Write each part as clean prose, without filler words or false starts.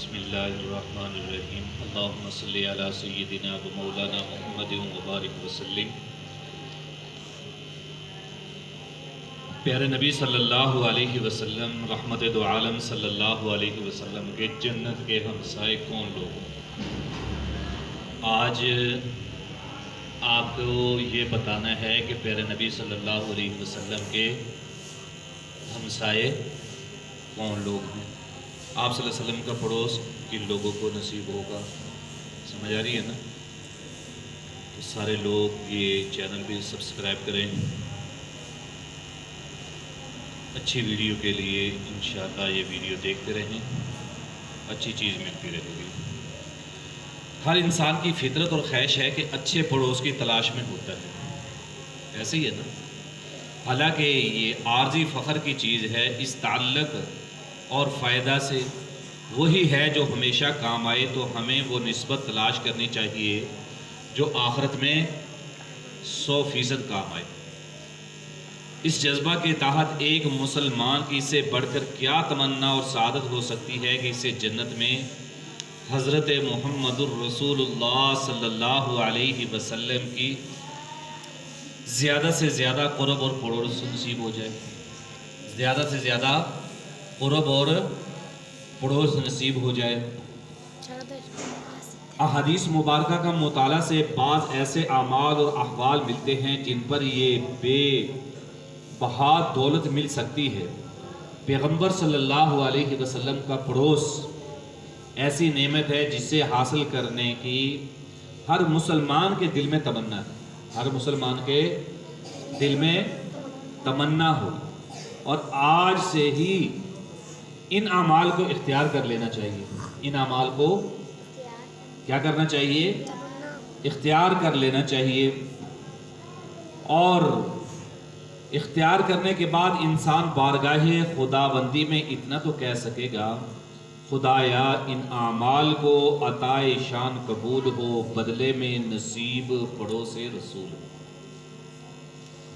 بسم اللہ الرحمن الرحیم اللہم صلی علی سیدنا و مولانا محمد مبارک وسلم۔ پیارے نبی صلی اللہ علیہ وسلم، رحمت دو عالم صلی اللہ علیہ وسلم کے جنت کے ہمسائے کون لوگ؟ آج آپ کو یہ بتانا ہے کہ پیارے نبی صلی اللہ علیہ وسلم کے ہمسائے کون لوگ ہیں۔ آپ صلی اللہ علیہ وسلم کا پڑوس کن لوگوں کو نصیب ہوگا؟ سمجھ آ رہی ہے نا؟ تو سارے لوگ یہ چینل بھی سبسکرائب کریں، اچھی ویڈیو کے لیے انشاءاللہ یہ ویڈیو دیکھتے رہیں، اچھی چیز ملتی رہے گی۔ ہر انسان کی فطرت اور خواہش ہے کہ اچھے پڑوس کی تلاش میں ہوتا ہے، ایسے ہی ہے نا؟ حالانکہ یہ عارضی فخر کی چیز ہے، اس تعلق اور فائدہ سے وہی ہے جو ہمیشہ کام آئے، تو ہمیں وہ نسبت تلاش کرنی چاہیے جو آخرت میں 100% کام آئے۔ اس جذبہ کے تحت ایک مسلمان کی اس سے بڑھ کر کیا تمنا اور سعادت ہو سکتی ہے کہ اسے جنت میں حضرت محمد الرسول اللہ صلی اللہ علیہ وسلم کی زیادہ سے زیادہ قرب اور پڑوس نصیب ہو جائے، زیادہ سے زیادہ قرب اور پڑوس نصیب ہو جائے۔ احادیث مبارکہ کا مطالعہ سے بعض ایسے اعمال اور احوال ملتے ہیں جن پر یہ بے بہا دولت مل سکتی ہے۔ پیغمبر صلی اللہ علیہ وسلم کا پڑوس ایسی نعمت ہے جسے حاصل کرنے کی ہر مسلمان کے دل میں تمنا ہے، ہر مسلمان کے دل میں تمنا ہو، اور آج سے ہی ان اعمال کو اختیار کر لینا چاہیے۔ ان اعمال کو کیا کرنا چاہیے؟ اختیار کر لینا چاہیے، اور اختیار کرنے کے بعد انسان بارگاہ خداوندی میں اتنا تو کہہ سکے گا، خدایا ان اعمال کو عطائے شان قبول ہو، بدلے میں نصیب پڑوس رسول ہو،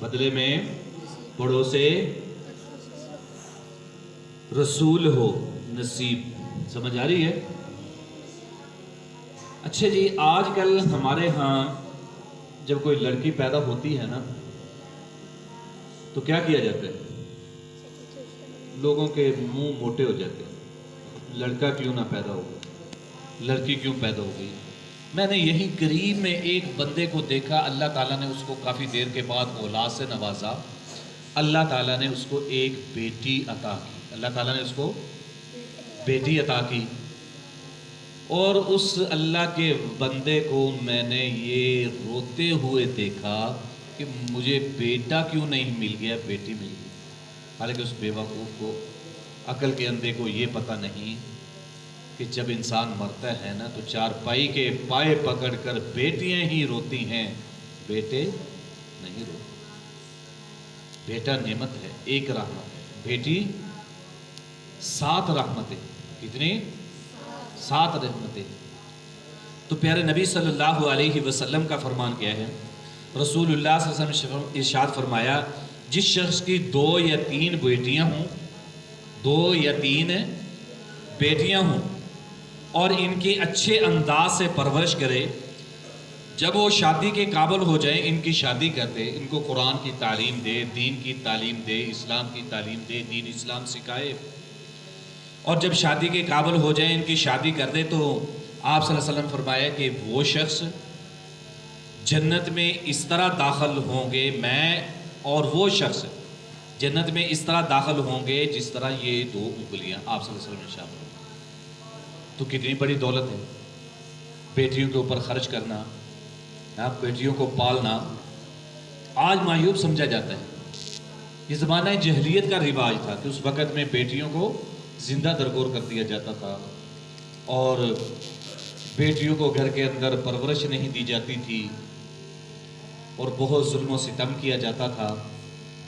بدلے میں پڑوس رسول ہو نصیب۔ سمجھ آ رہی ہے؟ اچھا جی، آج کل ہمارے ہاں جب کوئی لڑکی پیدا ہوتی ہے نا تو کیا کیا جاتا ہے؟ لوگوں کے منہ موٹے ہو جاتے ہیں، لڑکا کیوں نہ پیدا ہوگا، لڑکی کیوں پیدا ہو گئی۔ میں نے یہی قریب میں ایک بندے کو دیکھا، اللہ تعالیٰ نے اس کو کافی دیر کے بعد اولاد سے نوازا، اللہ تعالیٰ نے اس کو ایک بیٹی عطا کی، اللہ تعالیٰ نے اس کو بیٹی عطا کی، اور اس اللہ کے بندے کو میں نے یہ روتے ہوئے دیکھا کہ مجھے بیٹا کیوں نہیں مل گیا، بیٹی مل گئی۔ حالانکہ اس بیوقوف کو، عقل کے اندھے کو یہ پتہ نہیں کہ جب انسان مرتا ہے نا تو چارپائی کے پائے پکڑ کر بیٹیاں ہی روتی ہیں، بیٹے نہیں روتے۔ بیٹا نعمت ہے، ایک رحمت ہے، بیٹی 7 رحمتیں۔ کتنی؟ 7 رحمتیں۔ تو پیارے نبی صلی اللہ علیہ وسلم کا فرمان کیا ہے؟ رسول اللہ صلی اللہ علیہ وسلم نے ارشاد فرمایا، جس شخص کی 2 یا 3 بیٹیاں ہوں، 2 یا 3 بیٹیاں ہوں، اور ان کی اچھے انداز سے پرورش کرے، جب وہ شادی کے قابل ہو جائیں ان کی شادی کر دے، ان کو قرآن کی تعلیم دے، دین کی تعلیم دے، اسلام کی تعلیم دے، دین اسلام سکھائے، اور جب شادی کے قابل ہو جائیں ان کی شادی کر دے، تو آپ صلی اللہ علیہ وسلم فرمایا کہ وہ شخص جنت میں اس طرح داخل ہوں گے، میں اور وہ شخص جنت میں اس طرح داخل ہوں گے جس طرح یہ 2 انگلیاں، آپ صلی اللہ علیہ وسلم نے ارشاد فرمایا۔ تو کتنی بڑی دولت ہے بیٹیوں کے اوپر خرچ کرنا، بیٹیوں کو پالنا۔ آج معیوب سمجھا جاتا ہے، یہ زمانہ جہلیت کا رواج تھا کہ اس وقت میں بیٹیوں کو زندہ درگور کر دیا جاتا تھا، اور بیٹیوں کو گھر کے اندر پرورش نہیں دی جاتی تھی، اور بہت ظلم و ستم کیا جاتا تھا۔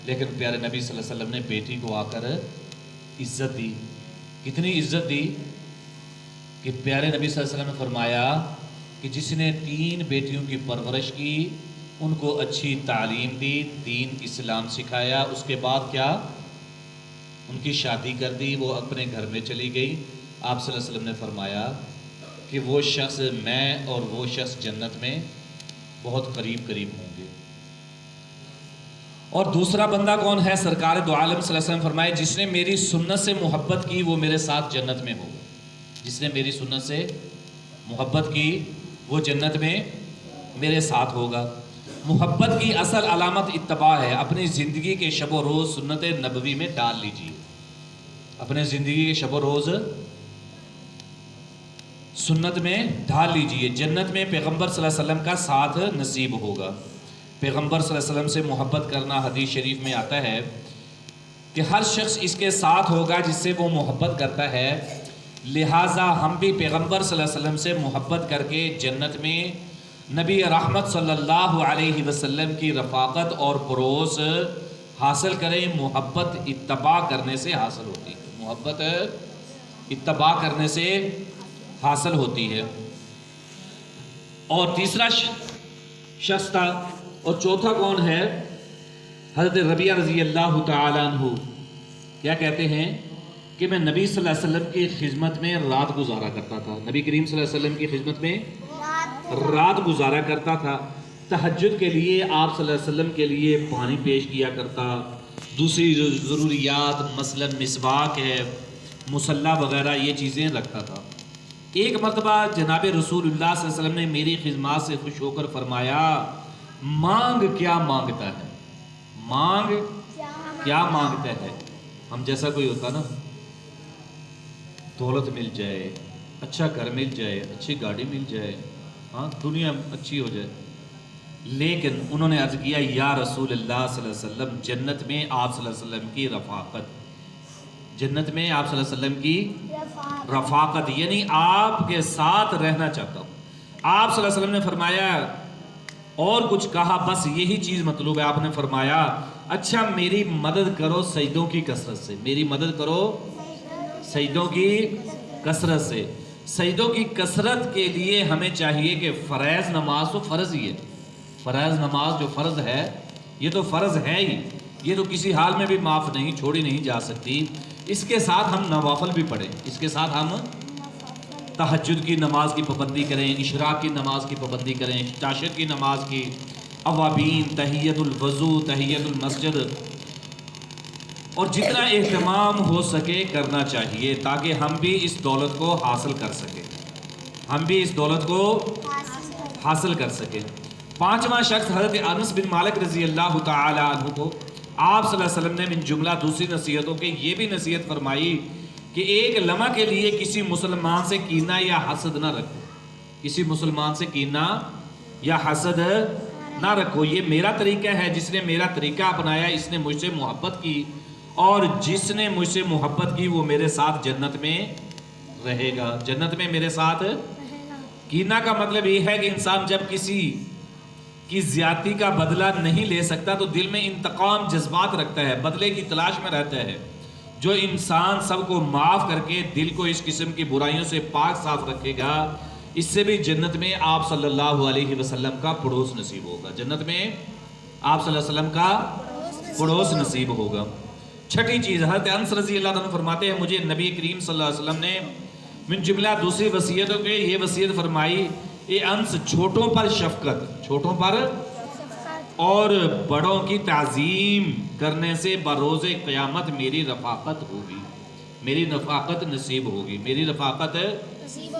لیکن پیارے نبی صلی اللہ علیہ وسلم نے بیٹی کو آ کر عزت دی۔ کتنی عزت دی کہ پیارے نبی صلی اللہ علیہ وسلم نے فرمایا کہ جس نے 3 بیٹیوں کی پرورش کی، ان کو اچھی تعلیم دی، دین اسلام سکھایا، اس کے بعد کیا؟ ان کی شادی کر دی، وہ اپنے گھر میں چلی گئی، آپ صلی اللہ علیہ وسلم نے فرمایا کہ وہ شخص میں اور وہ شخص جنت میں بہت قریب قریب ہوں گے۔ اور دوسرا بندہ کون ہے؟ سرکار دو عالم صلی اللہ علیہ وسلم فرمائے جس نے میری سنت سے محبت کی وہ میرے ساتھ جنت میں ہوگا۔ جس نے میری سنت سے محبت کی وہ جنت میں میرے ساتھ ہوگا۔ محبت کی اصل علامت اتباع ہے۔ اپنی زندگی کے شب و روز سنت نبوی میں ڈال لیجیے، اپنے زندگی کے شب و روز سنت میں ڈال لیجیے۔ جنت میں پیغمبر صلی اللہ علیہ وسلم کا ساتھ نصیب ہوگا۔ پیغمبر صلی اللہ علیہ وسلم سے محبت کرنا، حدیث شریف میں آتا ہے کہ ہر شخص اس کے ساتھ ہوگا جس سے وہ محبت کرتا ہے، لہٰذا ہم بھی پیغمبر صلی اللہ علیہ وسلم سے محبت کر کے جنت میں نبی رحمت صلی اللہ علیہ وسلم کی رفاقت اور پڑوس حاصل کریں۔ محبت اتباع کرنے سے حاصل ہوتی ہے، محبت اتباع کرنے سے حاصل ہوتی ہے۔ اور تیسرا شخص تھا، اور چوتھا کون ہے؟ حضرت ربیعہ رضی اللہ تعالیٰ عنہ کیا کہتے ہیں کہ میں نبی صلی اللہ علیہ وسلم کی خدمت میں رات گزارا کرتا تھا۔ نبی کریم صلی اللہ علیہ وسلم کی خدمت میں رات گزارا کرتا تھا۔ تہجد کے لیے آپ صلی اللہ علیہ وسلم کے لیے پانی پیش کیا کرتا، دوسری ضروریات مثلاً مسواک ہے، مصلی وغیرہ یہ چیزیں رکھتا تھا۔ ایک مرتبہ جناب رسول اللہ صلی اللہ علیہ وسلم نے میری خدمات سے خوش ہو کر فرمایا، مانگ کیا مانگتا ہے؟ مانگ کیا مانگتا ہے؟ ہم جیسا کوئی ہوتا نا، دولت مل جائے، اچھا گھر مل جائے، اچھی گاڑی مل جائے، ہاں دنیا اچھی ہو جائے، لیکن انہوں نے عرض کیا یا رسول اللہ صلی اللہ علیہ وسلم، جنت میں آپ صلی اللہ علیہ وسلم کی رفاقت، جنت میں آپ صلی اللہ علیہ وسلم کی رفاقت، یعنی آپ کے ساتھ رہنا چاہتا ہوں۔ آپ صلی اللہ علیہ وسلم نے فرمایا اور کچھ کہا، بس یہی چیز مطلوب ہے۔ آپ نے فرمایا اچھا میری مدد کرو سجدوں کی کثرت سے، میری مدد کرو سجدوں کی کثرت سے۔ سجدوں کی کثرت کے لیے ہمیں چاہیے کہ فرض نماز تو فرض ہی ہے، فرض نماز جو فرض ہے یہ تو فرض ہے ہی، یہ تو کسی حال میں بھی معاف نہیں، چھوڑی نہیں جا سکتی۔ اس کے ساتھ ہم نوافل بھی پڑھیں، اس کے ساتھ ہم تہجد کی نماز کی پابندی کریں، اشراق کی نماز کی پابندی کریں، تاشر کی نماز کی، اوابین، تحیت الوضو، تحیت المسجد، اور جتنا اہتمام ہو سکے کرنا چاہیے تاکہ ہم بھی اس دولت کو حاصل کر سکیں، ہم بھی اس دولت کو حاصل کر سکیں۔ پانچواں شخص حضرت انس بن مالک رضی اللہ تعالی عنہ کو آپ صلی اللہ علیہ وسلم نے من جملہ دوسری نصیحتوں کے یہ بھی نصیحت فرمائی کہ ایک لمحہ کے لیے کسی مسلمان سے کینہ یا حسد نہ رکھو، کسی مسلمان سے کینہ یا حسد نہ رکھو۔ یہ میرا طریقہ ہے، جس نے میرا طریقہ اپنایا اس نے مجھ سے محبت کی، اور جس نے مجھ سے محبت کی وہ میرے ساتھ جنت میں رہے گا، جنت میں میرے ساتھ۔ کینہ کا مطلب یہ ہے کہ انسان جب کسی کی زیادتی کا بدلہ نہیں لے سکتا تو دل میں انتقام جذبات رکھتا ہے، بدلے کی تلاش میں رہتا ہے۔ جو انسان سب کو معاف کر کے دل کو اس قسم کی برائیوں سے پاک صاف رکھے گا، اس سے بھی جنت میں آپ صلی اللہ علیہ وسلم کا پڑوس نصیب ہوگا، جنت میں آپ صلی اللہ علیہ وسلم کا پڑوس نصیب ہوگا۔ چھٹی چیز، حضرت انس رضی اللہ عنہ فرماتے ہیں مجھے نبی کریم صلی اللہ علیہ وسلم نے من جملہ دوسری وصیتوں کے یہ وصیت فرمائی، اے انس چھوٹوں پر شفقت، چھوٹوں پر اور بڑوں کی تعظیم کرنے سے بروز قیامت میری رفاقت ہوگی، میری رفاقت نصیب ہوگی، میری رفاقت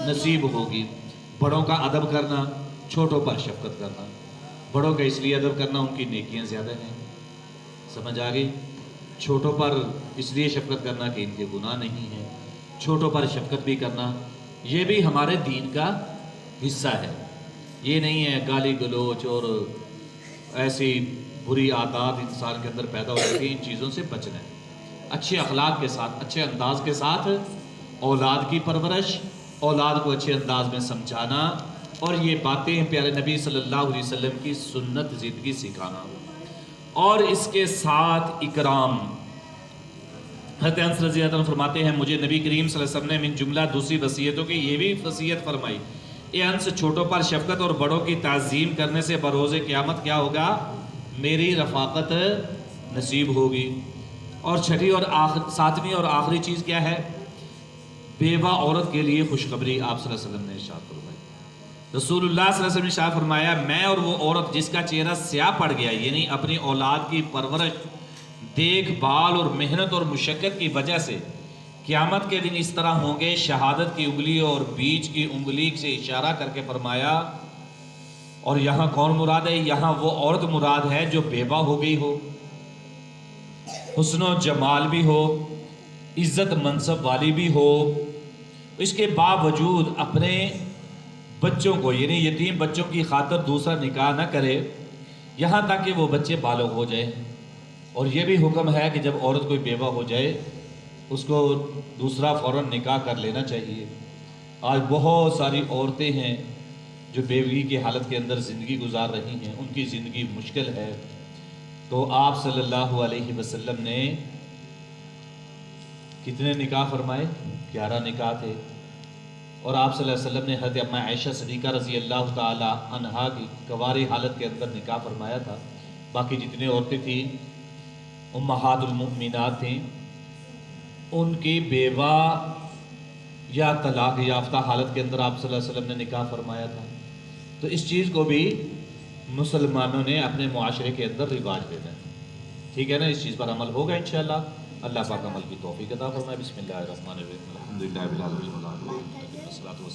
نصیب ہوگی۔ بڑوں کا ادب کرنا، چھوٹوں پر شفقت کرنا۔ بڑوں کا اس لیے ادب کرنا ان کی نیکیاں زیادہ ہیں، سمجھ آ گئی؟ چھوٹوں پر اس لیے شفقت کرنا کہ ان کے گناہ نہیں ہیں، چھوٹوں پر شفقت بھی کرنا یہ بھی ہمارے دین کا حصہ ہے۔ یہ نہیں ہے گالی گلوچ اور ایسی بری عادات انسان کے اندر پیدا ہو جاتی ہیں، ان چیزوں سے بچنا ہے۔ اچھے اخلاق کے ساتھ، اچھے انداز کے ساتھ اولاد کی پرورش، اولاد کو اچھے انداز میں سمجھانا، اور یہ باتیں پیارے نبی صلی اللہ علیہ وسلم کی سنت زندگی سکھانا، اور اس کے ساتھ اکرام۔ حضرت انس رضی اللہ عنہ فرماتے ہیں مجھے نبی کریم صلی اللہ علیہ وسلم نے من جملہ دوسری وصیتوں کی یہ بھی وصیت فرمائی، اے انس چھوٹوں پر شفقت اور بڑوں کی تعظیم کرنے سے بروز قیامت کیا ہوگا؟ میری رفاقت نصیب ہوگی۔ اور چھٹی اور ساتویں اور آخری چیز کیا ہے؟ بیوہ عورت کے لیے خوشخبری آپ صلی اللہ علیہ وسلم نے ارشاد فرمائی. رسول اللہ صلی اللہ علیہ وسلم نے ارشاد فرمایا میں اور وہ عورت جس کا چہرہ سیاہ پڑ گیا، یعنی اپنی اولاد کی پرورش، دیکھ بھال اور محنت اور مشقت کی وجہ سے قیامت کے دن اس طرح ہوں گے. شہادت کی انگلی اور بیچ کی انگلی سے اشارہ کر کے فرمایا اور یہاں کون مراد ہے؟ یہاں وہ عورت مراد ہے جو بیوہ ہو گئی ہو، حسن و جمال بھی ہو، عزت منصب والی بھی ہو، اس کے باوجود اپنے بچوں کو یعنی یتیم بچوں کی خاطر دوسرا نکاح نہ کرے یہاں تک کہ وہ بچے بالغ ہو جائیں. اور یہ بھی حکم ہے کہ جب عورت کوئی بیوہ ہو جائے اس کو دوسرا فوراً نکاح کر لینا چاہیے. آج بہت ساری عورتیں ہیں جو بیوی کی حالت کے اندر زندگی گزار رہی ہیں، ان کی زندگی مشکل ہے. تو آپ صلی اللہ علیہ وسلم نے کتنے نکاح فرمائے؟ 11 نکاح تھے. اور آپ صلی اللہ علیہ وسلم نے حضرت اماں عائشہ صدیقہ رضی اللہ تعالی عنہا کی کنواری حالت کے اندر نکاح فرمایا تھا. باقی جتنی عورتیں تھیں امہات المؤمنات تھیں، ان کی بیوہ یا طلاق یافتہ حالت کے اندر آپ صلی اللہ علیہ وسلم نے نکاح فرمایا تھا. تو اس چیز کو بھی مسلمانوں نے اپنے معاشرے کے اندر رواج دینا ہے. ٹھیک ہے نا؟ اس چیز پر عمل ہوگا انشاءاللہ. اللہ پاک عمل کی توفیق عطا فرمائے. بسم اللہ الرحمن الرحیم. الحمدللہ رب العالمین والصلاۃ والسلام